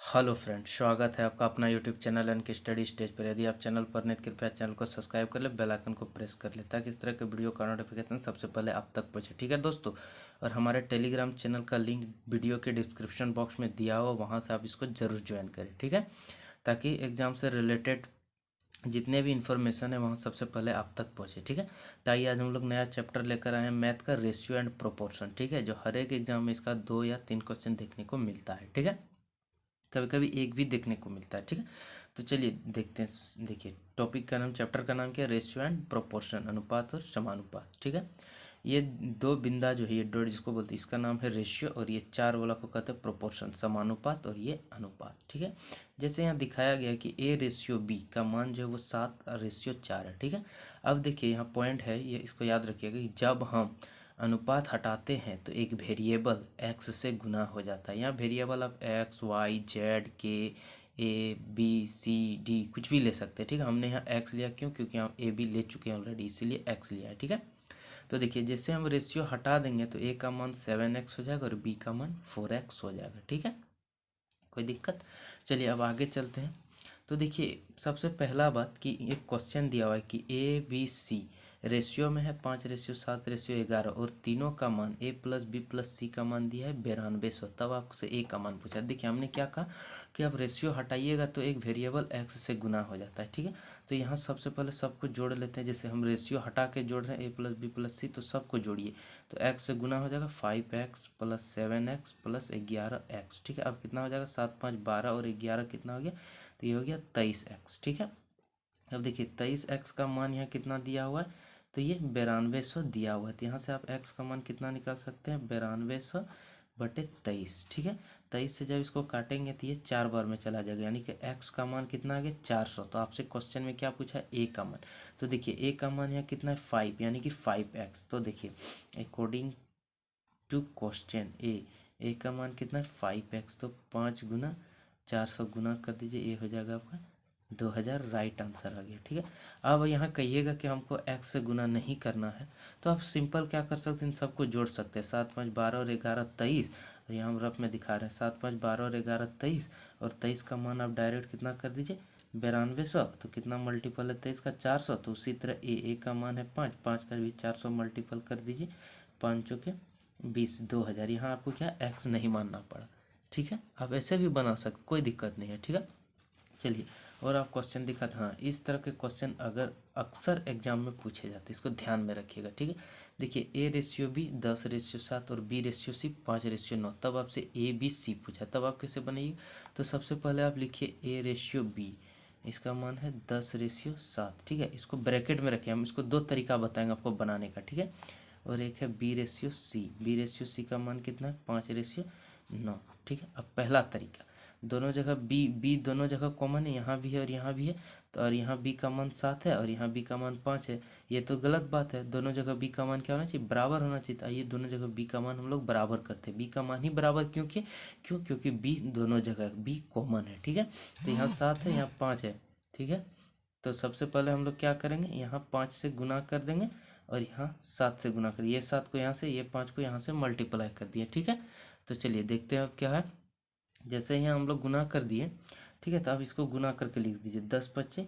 Hello friend, स्वागत है आपका अपना यूट्यूब चैनल एन के स्टडी स्टेज पर। यदि आप चैनल पर नए, कृपया चैनल को सब्सक्राइब कर ले, बेल आइकन को प्रेस कर ले ताकि इस तरह के वीडियो का नोटिफिकेशन सबसे पहले आप तक पहुंचे। ठीक है दोस्तों, और हमारे टेलीग्राम चैनल का लिंक वीडियो के डिस्क्रिप्शन बॉक्स में दिया हुआ, वहाँ से आप इसको जरूर ज्वाइन करें। ठीक है, ताकि एग्जाम से रिलेटेड जितने भी इन्फॉर्मेशन है वहाँ सबसे पहले आप तक पहुँचे। ठीक है, तो आइए आज हम लोग नया चैप्टर लेकर आए हैं, मैथ का रेशियो एंड प्रोपोर्शन। ठीक है, जो हर एक एग्जाम में इसका 2 या 3 क्वेश्चन देखने को मिलता है। ठीक है, कभी कभी एक भी देखने को मिलता है। ठीक है, तो चलिए देखते हैं। देखिए, टॉपिक का नाम, चैप्टर का नाम क्या है? रेशियो एंड प्रोपोर्शन, अनुपात और समानुपात। ठीक है, ये दो बिंदा जो है, ये डॉट जिसको बोलते हैं, इसका नाम है रेशियो, और ये चार वाला को कहते हैं प्रोपोर्शन, समानुपात, और ये अनुपात। ठीक है, जैसे यहाँ दिखाया गया है कि ए रेशियो बी का मान जो है वो 7/4 है। ठीक है, अब देखिए यहाँ पॉइंट है, ये इसको याद रखिएगा कि जब हम अनुपात हटाते हैं तो एक वेरिएबल एक्स से गुना हो जाता है। यहाँ वेरिएबल आप एक्स वाई जेड के ए बी सी डी कुछ भी ले सकते हैं। ठीक है, हमने यहाँ एक्स लिया, क्यों? क्योंकि हम ए बी ले चुके हैं ऑलरेडी, इसीलिए एक्स लिया है। ठीक है, तो देखिए जैसे हम रेशियो हटा देंगे तो ए का मान 7x हो जाएगा और बी का मान 4x हो जाएगा। ठीक है, कोई दिक्कत? चलिए अब आगे चलते हैं। तो देखिए सबसे पहला बात कि एक क्वेश्चन दिया हुआ है कि ए बी सी रेशियो में है 5/7/11, और तीनों का मान ए प्लस बी प्लस सी का मान दिया है 9200। तब आपसे ए का मान पूछा। देखिए हमने क्या कहा कि आप रेशियो हटाइएगा तो एक वेरिएबल एक्स से गुना हो जाता है। ठीक है, तो यहाँ सबसे पहले सबको जोड़ लेते हैं। जैसे हम रेशियो हटा के जोड़ रहे हैं ए प्लस बी प्लस सी, तो सबको जोड़िए तो एक्स से गुना हो जाएगा 5x plus 7x plus 11x। ठीक है, अब कितना हो जाएगा? 7 5 12 और 11 कितना हो गया? तो ये हो गया 23x। ठीक है, अब देखिए 23x का मान यहाँ कितना दिया हुआ है? तो ये 9200 दिया हुआ है। तो यहाँ से आप x का मान कितना निकाल सकते हैं? 9200/23। ठीक है, 23 से जब इसको काटेंगे तो ये 4 बार में चला जाएगा, यानी कि x का मान कितना आ गया? 400। तो आपसे क्वेश्चन में क्या पूछा है? a का मान। तो देखिए a का मान यहाँ कितना है? 5, यानी कि 5x। तो देखिए अकॉर्डिंग टू क्वेश्चन ए का मान कितना है? 5x। तो 5 गुना 400 गुना कर दीजिए, ये हो जाएगा आपका 2000। राइट आंसर आ गया। ठीक है, अब यहाँ कहिएगा कि हमको x से गुना नहीं करना है, तो आप सिंपल क्या कर सकते हैं? इन सबको जोड़ सकते हैं। 7 5 12 और 11 23, और यहाँ हम रफ में दिखा रहे हैं 7 5 12 और 11 23, और 23 का मान आप डायरेक्ट कितना कर दीजिए? 9200। तो कितना मल्टीपल है 23 का? 400। तो उसी तरह ए का मान है 5, 5 का भी 400 मल्टीपल कर दीजिए, 5 चौके 20, 2000। यहाँ आपको क्या एक्स नहीं मानना पड़ा। ठीक है, आप ऐसे भी बना सकते, कोई दिक्कत नहीं है। ठीक है, चलिए और आप क्वेश्चन दिखा। हाँ, इस तरह के क्वेश्चन अगर अक्सर एग्जाम में पूछे जाते हैं, इसको ध्यान में रखिएगा। ठीक है, देखिए ए रेशियो बी 10/7 और बी रेशियो सी 5/9। तब आपसे ए बी सी पूछा, तब आप कैसे बनाइए? तो सबसे पहले आप लिखिए ए रेशियो बी, इसका मान है 10/7। ठीक है, इसको ब्रैकेट में रखिए, हम इसको दो तरीका बताएंगे आपको बनाने का। ठीक है, और एक है B ratio C. B ratio C का मान कितना है? 5/9। ठीक है, अब पहला तरीका, दोनों जगह बी बी दोनों जगह कॉमन है, यहाँ भी है और यहाँ भी है। तो और यहाँ बी का मान 7 है और यहाँ बी का मान 5 है। ये तो गलत बात है, दोनों जगह बी का मान क्या होना चाहिए? बराबर होना चाहिए। तो आइए दोनों जगह बी का मान हम लोग बराबर करते हैं। बी का मान ही बराबर क्योंकि बी दोनों जगह बी कॉमन है। ठीक है, तो यहाँ 7 है, यहाँ 5 है। ठीक है, तो सबसे पहले हम लोग क्या करेंगे? यहाँ 5 से गुना कर देंगे और यहाँ 7 से गुना करिए। ये 7 को यहाँ से, ये 5 को यहाँ से मल्टीप्लाई कर दिए। ठीक है, तो चलिए देखते हैं अब क्या है। जैसे यहाँ हम लोग गुना कर दिए, ठीक है, तो अब इसको गुना करके लिख दीजिए। 10 पच्चे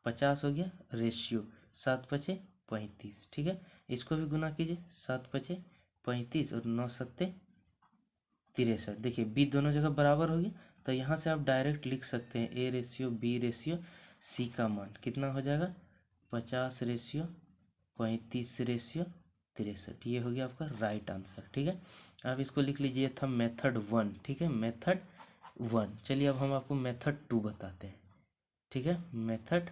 50 हो गया रेशियो, 7 पचे 35। ठीक है, इसको भी गुना कीजिए, 7 पचे 35 और 9 सत्ते 63। देखिए बी दोनों जगह बराबर हो गया, तो यहाँ से आप डायरेक्ट लिख सकते हैं A ratio B ratio C का मान कितना हो जाएगा? 50/35/63। ये हो गया आपका राइट आंसर। ठीक है, अब इसको लिख लीजिए, था मेथड 1। ठीक है, मेथड 1। चलिए अब हम आपको मेथड 2 बताते हैं। ठीक है, मेथड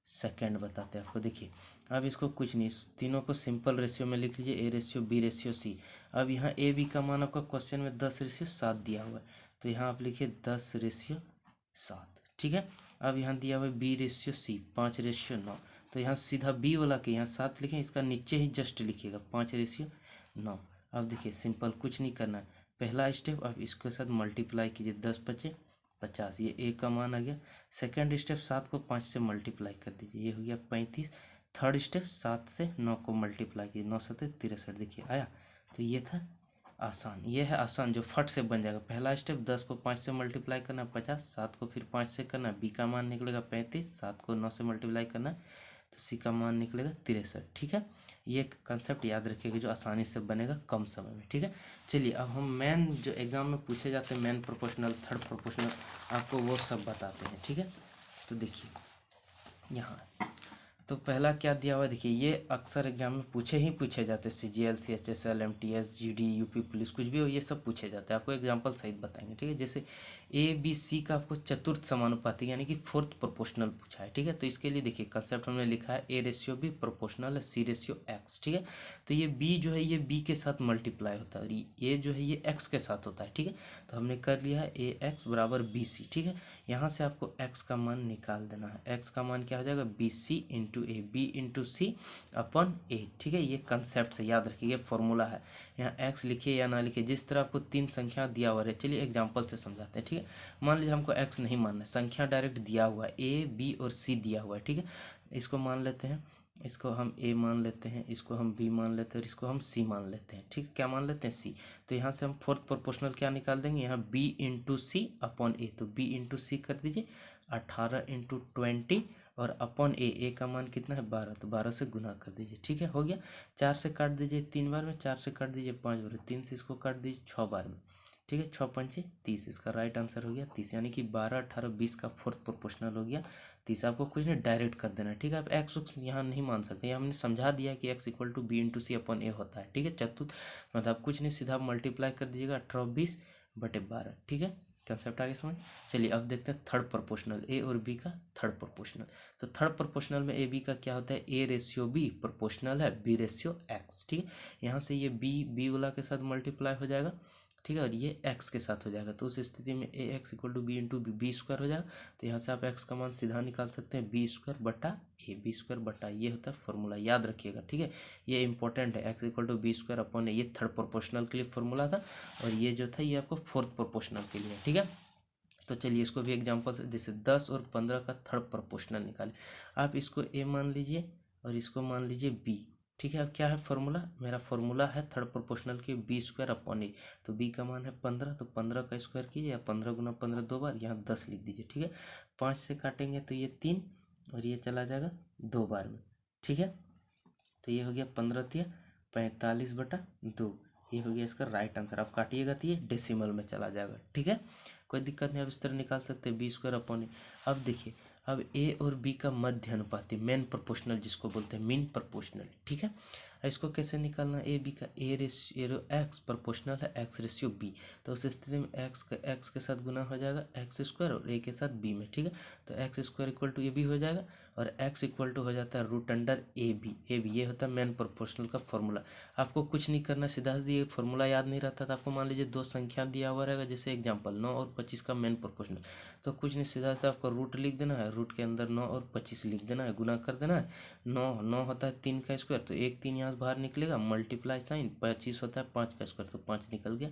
सेकेंड बताते हैं आपको। देखिए अब इसको कुछ नहीं, तीनों को सिंपल रेशियो में लिख लीजिए, A ratio B ratio C. अब यहाँ ए बी का मान आपका क्वेश्चन में 10/7 दिया हुआ है, तो यहाँ आप लिखिए 10/7। ठीक है, अब यहाँ दिया हुआ है बी रेशियो सी 5/9। तो यहाँ सीधा बी वाला के यहाँ 7 लिखें, इसका नीचे ही जस्ट लिखिएगा 5/9। अब देखिए सिंपल, कुछ नहीं करना है। पहला स्टेप, अब इसके साथ मल्टीप्लाई कीजिए, 10 पचे 50, ये ए का मान आ गया। सेकेंड स्टेप, 7 को 5 से मल्टीप्लाई कर दीजिए, ये हो गया 35। थर्ड स्टेप, 7 से 9 को मल्टीप्लाई कीजिए, 9 7 63। देखिए आया, तो ये था आसान, ये है आसान जो फट से बन जाएगा। पहला स्टेप 10 को 5 से मल्टीप्लाई करना 50, 7 को फिर 5 से करना, बी का मान निकलेगा 35, 7 को 9 से मल्टीप्लाई करना तो सी का मान निकलेगा 63। ठीक है, ये कंसेप्ट याद रखिएगा जो आसानी से बनेगा कम समय में। ठीक है, चलिए अब हम मेन जो एग्जाम में पूछे जाते हैं मेन प्रोपोर्शनल, थर्ड प्रोपोर्शनल, आपको वो सब बताते हैं। ठीक है, तो देखिए यहाँ तो पहला क्या दिया हुआ है, देखिए ये अक्सर एग्जाम में पूछे जाते हैं, CGL CHSL MTS GD UP police कुछ भी हो ये सब पूछे जाते हैं। आपको एग्जांपल सहित बताएंगे। ठीक है, जैसे ABC का आपको चतुर्थ समानुपाती यानी कि फोर्थ प्रोपोर्शनल पूछा है। ठीक है, तो इसके लिए देखिए कंसेप्ट हमने लिखा है A/B प्रोपोर्शनल है C/X। ठीक है, तो ये B जो है ये B के साथ मल्टीप्लाई होता है और ये जो है ये X के साथ होता है। ठीक है, तो हमने कर लिया है AX बराबर BC। ठीक है, यहाँ से आपको X का मान निकाल देना है। X का मान क्या हो जाएगा BC इंटू ए, B इंटू सी अपन ए। ठीक है, ये कंसेप्ट से याद रखिए, फॉर्मूला है। यहाँ x लिखिए या ना लिखिए, जिस तरह आपको 3 संख्या दिया हुआ है। चलिए एग्जांपल से समझाते हैं। ठीक है, मान लीजिए हमको x नहीं मानना है, संख्या डायरेक्ट दिया हुआ है, A B और C दिया हुआ है। ठीक है, इसको मान लेते हैं, इसको हम A मान लेते हैं, इसको हम B मान लेते हैं और इसको हम C मान लेते हैं। ठीक है, क्या मान लेते हैं C। तो यहाँ से हम फोर्थ प्रोपोर्शनल क्या निकाल देंगे, यहाँ B इंटू सी अपॉन ए, तो B इंटू सी कर दीजिए 18 इंटू 20 और अपॉन ए का मान कितना है 12, तो 12 से गुना कर दीजिए। ठीक है, हो गया। 4 से काट दीजिए 3 बार में, 4 से काट दीजिए 5 बार में, 3 से इसको काट दीजिए 6 बार में। ठीक है, 6 पंचे 30, इसका राइट आंसर हो गया 30, यानी कि 12 18 20 का फोर्थ प्रोपोर्शनल हो गया 30। आपको कुछ नहीं डायरेक्ट कर देना। ठीक है, आप एक्स उक्स यहाँ नहीं मान सकते, हमने समझा दिया कि x equal to B into c upon a होता है। ठीक है, चतुर्थ मतलब कुछ नहीं, सीधा मल्टीप्लाई कर दीजिएगा 18 20 बटे 12। ठीक है, कंसेप्ट आगे समझ। चलिए अब देखते हैं थर्ड प्रोपोर्शनल, ए और बी का थर्ड प्रोपोर्शनल। तो थर्ड प्रोपोर्शनल में ए बी का क्या होता है, A/B प्रोपोर्शनल है B/X। ठीक है, यहाँ से ये बी वाला के साथ मल्टीप्लाई हो जाएगा। ठीक है, और ये x के साथ हो जाएगा, तो उस स्थिति में AX equal to B into B square हो जाएगा। तो यहाँ से आप x का मान सीधा निकाल सकते हैं B² बटा ए, B² बटा, ये होता है फॉर्मूला, याद रखिएगा। ठीक है, ये इंपॉर्टेंट है, x equal to B² upon a, ये थर्ड प्रोपोर्शनल के लिए फॉर्मूला था और ये जो था ये आपको फोर्थ प्रोपोर्शनल के लिए। ठीक है, तो चलिए इसको भी एग्जांपल से, जैसे 10 और 15 का थर्ड प्रोपोर्शनल निकालें। आप इसको a मान लीजिए और इसको मान लीजिए b। ठीक है, अब क्या है फॉर्मूला, मेरा फॉर्मूला है थर्ड प्रोपोर्शनल के B² अपॉन ए, तो b का मान है 15, तो 15 का स्क्वायर कीजिए या 15 गुना 15 2 बार, यहाँ 10 लिख दीजिए। ठीक है, 5 से काटेंगे तो ये 3 और ये चला जाएगा 2 बार में। ठीक है, तो ये हो गया 15 तिया 45 बटा 2, ये हो गया इसका राइट आंसर। आप काटिएगा तो ये डेसिमल में चला जाएगा। ठीक है, कोई दिक्कत नहीं, आप इस तरह निकाल सकते हैं B² अपॉन ए। अब देखिए, अब ए और बी का मध्य अनुपाती, मेन प्रोपोर्शनल जिसको बोलते हैं मीन प्रोपोर्शनल। ठीक है, इसको कैसे निकालना, ए बी का A/X प्रोपोर्शनल है X/B, तो उस स्थिति में x के साथ गुना हो जाएगा x² और a के साथ b में। ठीक है, तो x² equal to A B हो जाएगा और x इक्वल टू हो जाता है √ए बी, ये होता है मेन प्रोपोर्शनल का फॉर्मूला। आपको कुछ नहीं करना, सीधा ये फॉर्मूला याद नहीं रहता तो आपको मान लीजिए 2 संख्या दिया हुआ रहेगा, जैसे एग्जांपल 9 और 25 का मेन प्रोपोर्शनल, तो कुछ नहीं, सीधा से आपको रूट लिख देना है, रूट के अंदर 9 और 25 लिख देना है, गुना कर देना है। 9 होता है 3 का स्क्वायर, तो 1 3 यहाँ से बाहर निकलेगा, मल्टीप्लाई साइन, 25 होता है 5 का स्क्वायर, तो 5 निकल गया,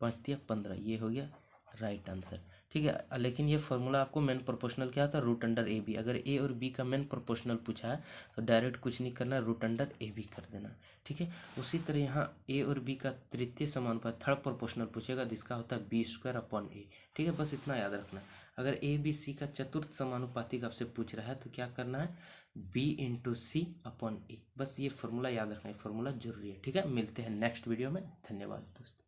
5 तिया 15, ये हो गया राइट आंसर। ठीक है, लेकिन ये फॉर्मूला आपको मेन प्रोपोर्शनल क्या था, √ए बी। अगर ए और बी का मेन प्रोपोर्शनल पूछा है तो डायरेक्ट कुछ नहीं करना, √ए बी कर देना। ठीक है, उसी तरह यहाँ ए और बी का तृतीय समानुपात थर्ड प्रोपोर्शनल पूछेगा, जिसका होता है B² अपॉन ए। ठीक है, बस इतना याद रखना। अगर ABC का चतुर्थ समानुपातिक आपसे पूछ रहा है तो क्या करना है, B इंटू सी अपॉन ए, बस ये फॉर्मूला याद रखना है, फॉर्मूला जरूरी है। ठीक है, मिलते हैं नेक्स्ट वीडियो में, धन्यवाद दोस्तों।